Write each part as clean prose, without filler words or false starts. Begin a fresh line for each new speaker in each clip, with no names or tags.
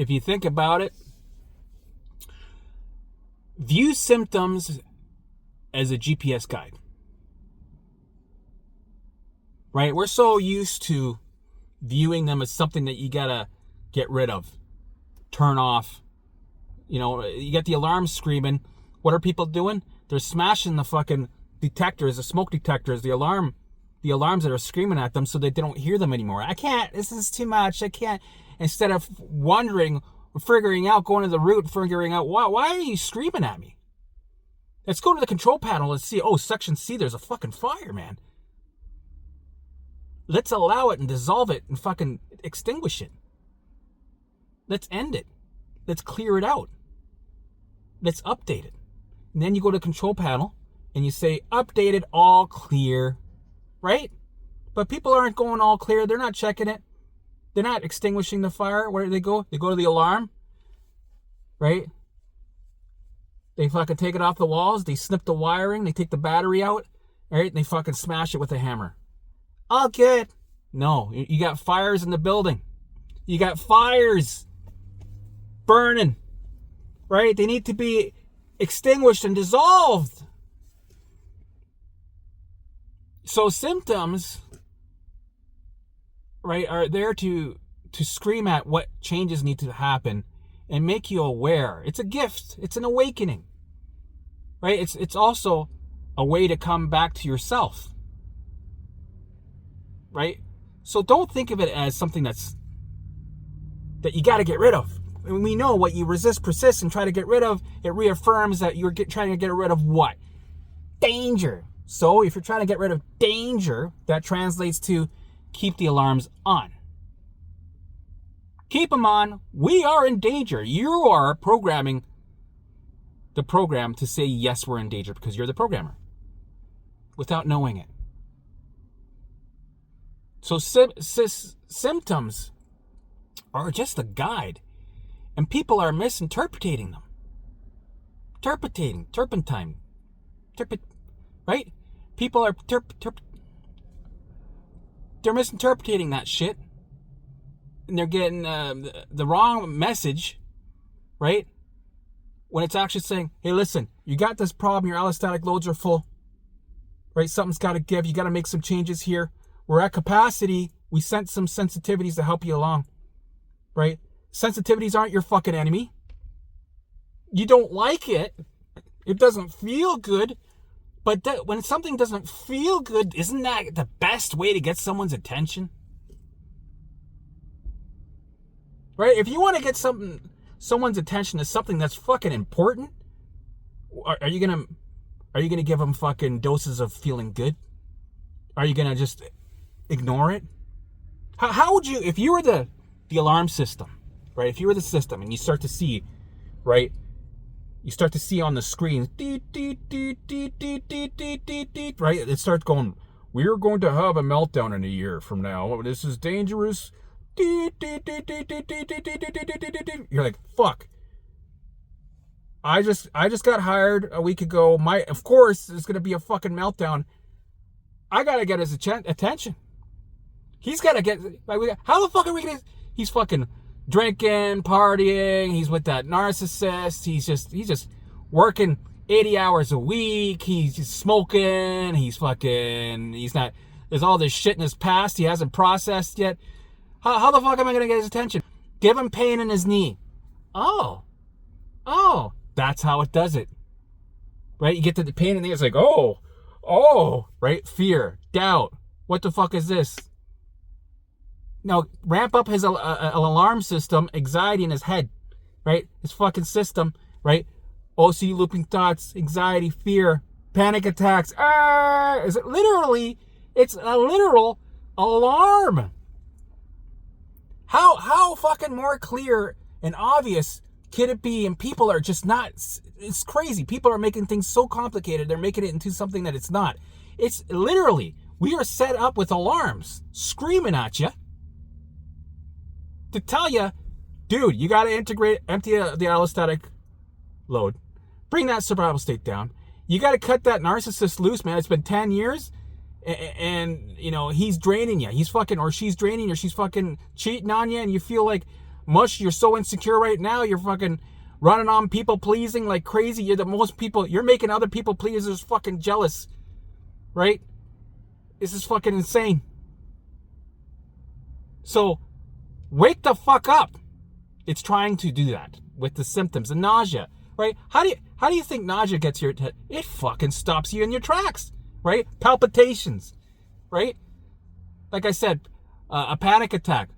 if you think about it, view symptoms as a GPS guide. Right? We're so used to viewing them as something that you gotta get rid of, turn off. You know, you get the alarm screaming. What are people doing? They're smashing the fucking detectors, the smoke detectors, the alarms that are screaming at them so that they don't hear them anymore. I can't. This is too much. I can't. Instead of wondering, figuring out, going to the root, figuring out, why are you screaming at me? Let's go to the control panel and see, oh, section C, there's a fucking fire, man. Let's allow it and dissolve it and fucking extinguish it. Let's end it. Let's clear it out. Let's update it. And then you go to the control panel and you say, updated, all clear. Right? But people aren't going all clear. They're not checking it. They're not extinguishing the fire. Where do they go? They go to the alarm. Right? They fucking take it off the walls. They snip the wiring. They take the battery out. Right? And they fucking smash it with a hammer. All good. No. You got fires in the building. You got fires burning. Right? They need to be extinguished and dissolved. So symptoms, right, are there to scream at what changes need to happen and make you aware. It's a gift. It's an awakening. Right? It's also a way to come back to yourself. Right? So don't think of it as something that you got to get rid of. And we know what you resist persists and try to get rid of, it reaffirms that you're trying to get rid of what? Danger. So if you're trying to get rid of danger, that translates to keep the alarms on. Keep them on. We are in danger. You are programming the program to say, yes, we're in danger, because you're the programmer without knowing it. So symptoms are just a guide, and people are misinterpreting them. Turpentine. Right? People are they're misinterpreting that shit, and they're getting the wrong message, right? When it's actually saying, hey, listen, you got this problem, your allostatic loads are full, right? Something's got to give. You got to make some changes here. We're at capacity. We sent some sensitivities to help you along, right? Sensitivities aren't your fucking enemy. You don't like it. It doesn't feel good. But when something doesn't feel good, isn't that the best way to get someone's attention? Right? If you want to get someone's attention to something that's fucking important, are you gonna give them fucking doses of feeling good? Are you gonna just ignore it? How would you, if you were the alarm system, right? If you were the system and you start to see, right? You start to see on the screen, right? It starts going, we're going to have a meltdown in a year from now. This is dangerous. You're like, fuck. I just got hired a week ago. Of course, there's going to be a fucking meltdown. I got to get his attention. He's got to get, how the fuck are we going to, he's fucking drinking, partying, he's with that narcissist, he's just working 80 hours a week, he's just smoking, he's not, there's all this shit in his past he hasn't processed yet. How the fuck am I going to get his attention? Give him pain in his knee. Oh, that's how it does it. Right? You get to the pain in the knee, it's like, oh, right? Fear, doubt. What the fuck is this? Now, ramp up his alarm system, anxiety in his head, right? His fucking system, right? OCD looping thoughts, anxiety, fear, panic attacks. It's a literal alarm. How fucking more clear and obvious could it be? And people are just not, it's crazy. People are making things so complicated. They're making it into something that it's not. It's literally, we are set up with alarms screaming at you to tell you, dude, you got to empty the allostatic load. Bring that survival state down. You got to cut that narcissist loose, man. It's been 10 years and you know, he's draining you. He's fucking, or she's draining you, or she's fucking cheating on you, and you feel like, You're so insecure right now. You're fucking running on people pleasing like crazy. You're making other people pleasers fucking jealous. Right? This is fucking insane. So, wake the fuck up. It's trying to do that with the symptoms. The nausea, right? How do you think nausea gets your attention? It fucking stops you in your tracks, right? Palpitations, right? Like I said, a panic attack,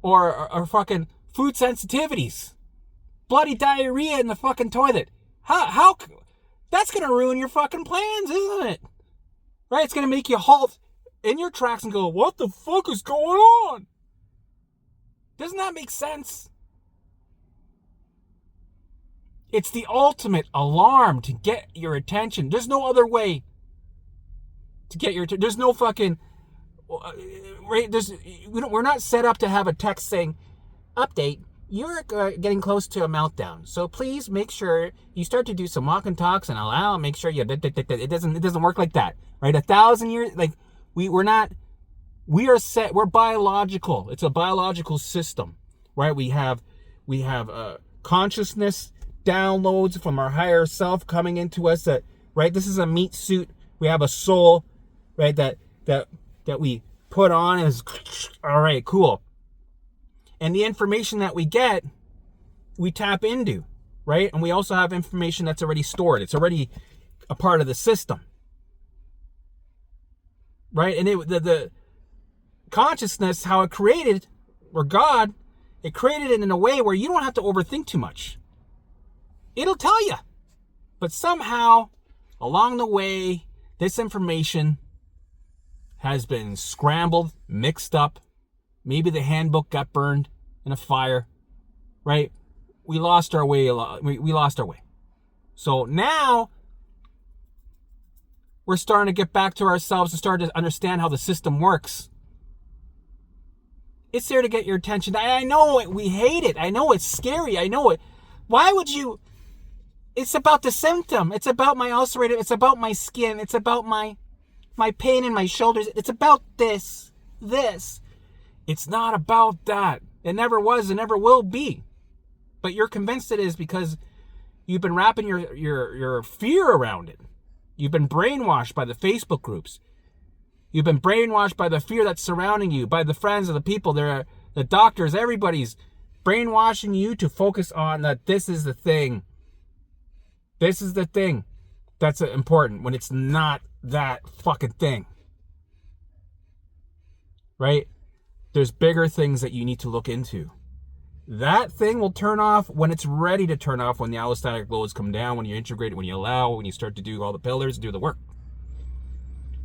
or fucking food sensitivities, bloody diarrhea in the fucking toilet. How that's gonna ruin your fucking plans, isn't it? Right? It's gonna make you halt in your tracks and go, what the fuck is going on? Doesn't that make sense? It's the ultimate alarm to get your attention. There's no other way to get your attention. There's no fucking, right? We're not set up to have a text saying, update, you're getting close to a meltdown. So please make sure you start to do some walk and talks and allow, make sure you, it doesn't work like that, right? 1,000 years, like we're biological. It's a biological system, right? We have consciousness downloads from our higher self coming into us, that, right? This is a meat suit. We have a soul, right? That we put on is, all right, cool. And the information that we get, we tap into, right? And we also have information that's already stored. It's already a part of the system, right? And the consciousness, how it created, or God, it created it in a way where you don't have to overthink too much. It'll tell you. But somehow, along the way, this information has been scrambled, mixed up. Maybe the handbook got burned in a fire, right? We lost our way. We lost our way. So now, we're starting to get back to ourselves and start to understand how the system works. It's there to get your attention. I know it. We hate it. I know it's scary. I know it. Why would you? It's about the symptom. It's about my ulcerative. It's about my skin. It's about my pain in my shoulders. It's about this. It's not about that. It never was and never will be. But you're convinced it is because you've been wrapping your fear around it. You've been brainwashed by the Facebook groups. You've been brainwashed by the fear that's surrounding you, by the friends of the people, the doctors, everybody's brainwashing you to focus on that this is the thing. This is the thing that's important when it's not that fucking thing. Right? There's bigger things that you need to look into. That thing will turn off when it's ready to turn off, when the allostatic loads come down, when you integrate it, when you allow, when you start to do all the pillars, do the work.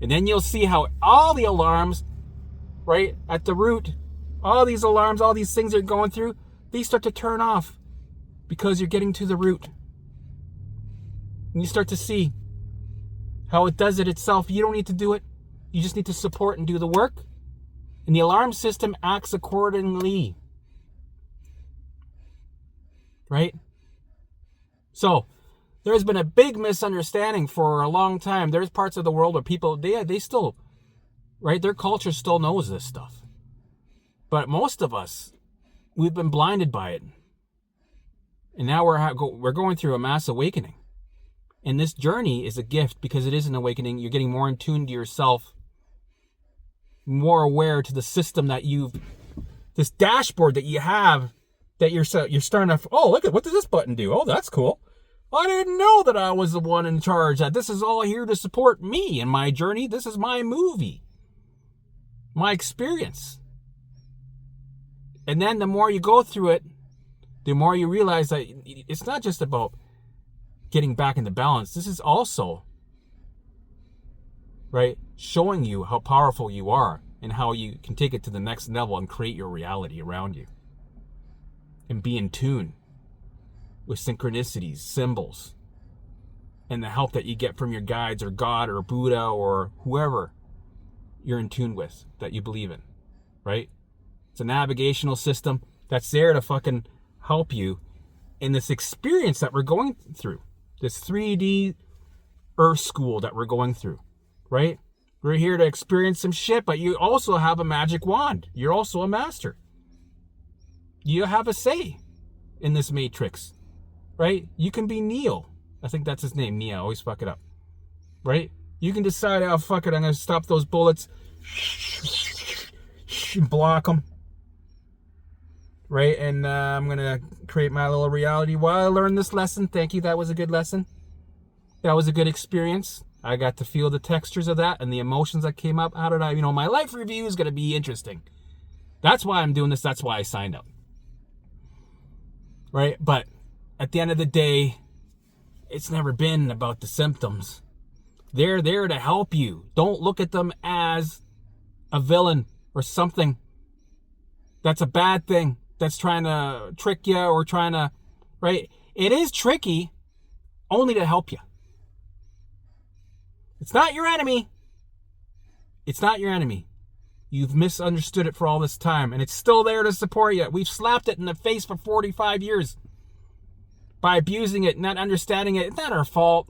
And then you'll see how all the alarms, right, at the root, all these alarms, all these things you're going through, these start to turn off because you're getting to the root. And you start to see how it does it itself. You don't need to do it. You just need to support and do the work. And the alarm system acts accordingly. Right? So, there's been a big misunderstanding for a long time. There's parts of the world where people, they still, right, their culture still knows this stuff. But most of us, we've been blinded by it. And now we're going through a mass awakening. And this journey is a gift because it is an awakening. You're getting more in tune to yourself, more aware to the system that this dashboard that you have, that you're starting to, oh, look at, what does this button do? Oh, that's cool. I didn't know that I was the one in charge, that this is all here to support me in my journey. This is my movie, my experience. And then the more you go through it, the more you realize that it's not just about getting back into balance. This is also, right, showing you how powerful you are and how you can take it to the next level and create your reality around you. And be in tune with synchronicities, symbols, and the help that you get from your guides or God or Buddha or whoever you're in tune with, that you believe in, right? It's a navigational system that's there to fucking help you in this experience that we're going through, this 3D Earth school that we're going through, right? We're here to experience some shit, but you also have a magic wand. You're also a master. You have a say in this matrix, right? You can be Neo. I think that's his name, Neo. I always fuck it up, right? You can decide, oh, fuck it, I'm going to stop those bullets, block them, right? And I'm going to create my little reality while I learn this lesson. Thank you. That was a good lesson. That was a good experience. I got to feel the textures of that and the emotions that came up. How did I, my life review is going to be interesting. That's why I'm doing this. That's why I signed up. Right? But at the end of the day, it's never been about the symptoms. They're there to help you. Don't look at them as a villain or something that's a bad thing that's trying to trick you or trying to, right? It is tricky only to help you. It's not your enemy. It's not your enemy. You've misunderstood it for all this time, and it's still there to support you. We've slapped it in the face for 45 years by abusing it, not understanding it. It's not our fault.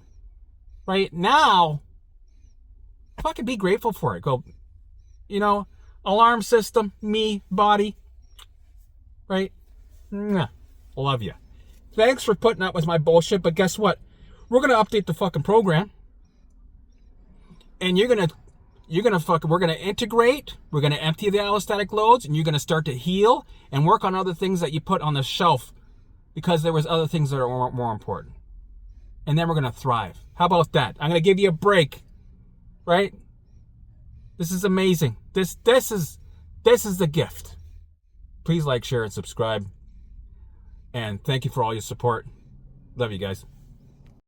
Right? Now, fucking be grateful for it. Go, alarm system, me, body. Right? Love you. Thanks for putting up with my bullshit, but guess what? We're going to update the fucking program. And we're going to integrate, we're going to empty the allostatic loads, and you're going to start to heal and work on other things that you put on the shelf because there was other things that are more important. And then we're going to thrive. How about that? I'm going to give you a break, right? This is amazing. This is the gift. Please like, share, and subscribe. And thank you for all your support. Love you guys.